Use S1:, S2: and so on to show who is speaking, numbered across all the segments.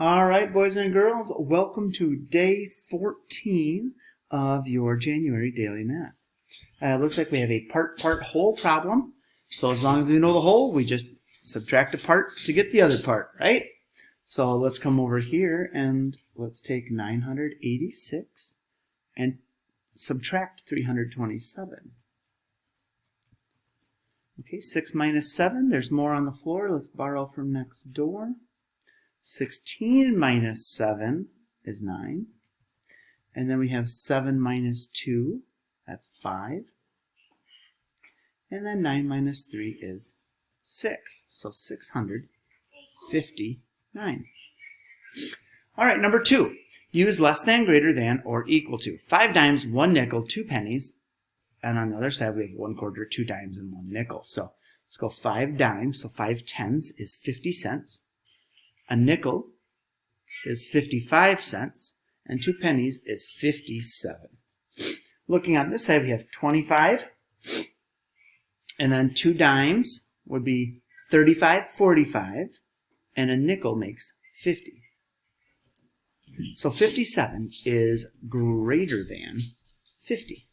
S1: All right, boys and girls, welcome to day 14 of your January daily math. Looks like we have a part whole problem. So as long as we know the whole, we just subtract a part to get the other part, right? So let's come over here and let's take 986 and subtract 327. Okay, 6 minus 7, there's more on the floor. Let's borrow from next door. 16 minus 7 is 9. And then we have 7 minus 2, that's 5. And then 9 minus 3 is 6. So 659. All right, number 2. Use less than, greater than, or equal to. 5 dimes, 1 nickel, 2 pennies. And on the other side, we have 1 quarter, 2 dimes, and 1 nickel. So let's go 5 dimes. So 5 tens is 50 cents. A nickel is 55 cents. And 2 pennies is 57. Looking on this side, we have 25. And then 2 dimes would be 35, 45. And a nickel makes 50. So 57 is greater than 50.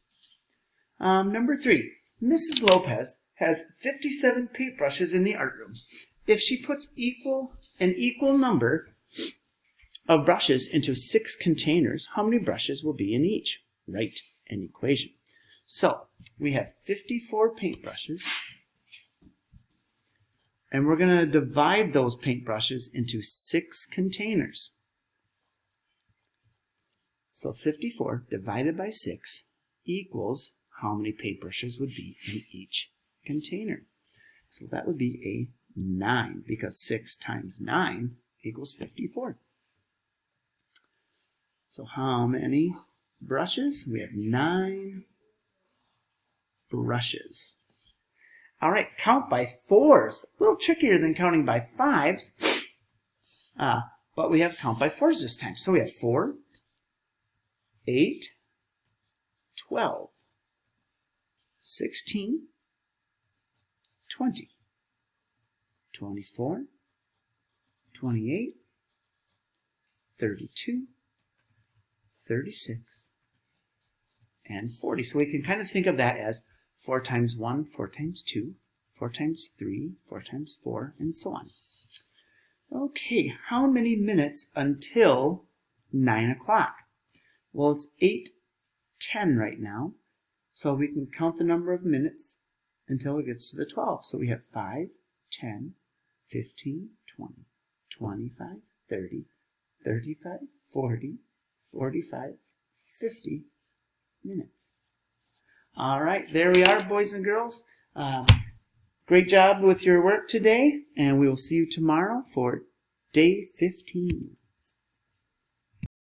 S1: Number 3, Mrs. Lopez has 57 paintbrushes in the art room. If she puts an equal number of brushes into 6 containers, how many brushes will be in each? Write an equation. So we have 54 paintbrushes, and we're going to divide those paintbrushes into 6 containers. So 54 divided by 6 equals how many paintbrushes would be in each container. So that would be a 9, because 6 times 9 equals 54. So how many brushes? We have 9 brushes. All right, count by 4s. A little trickier than counting by 5s, but we have count by 4s this time. So we have 4, 8, 12, 16, 20, 24, 28, 32, 36, and 40. So we can kind of think of that as 4 times 1, 4 times 2, 4 times 3, 4 times 4, and so on. Okay, how many minutes until 9 o'clock? Well, it's 8:10 right now. So we can count the number of minutes until it gets to the 12. So we have 5, 10, 15, 20, 25, 30, 35, 40, 45, 50 minutes. All right, there we are, boys and girls. Great job with your work today, and we will see you tomorrow for day 15.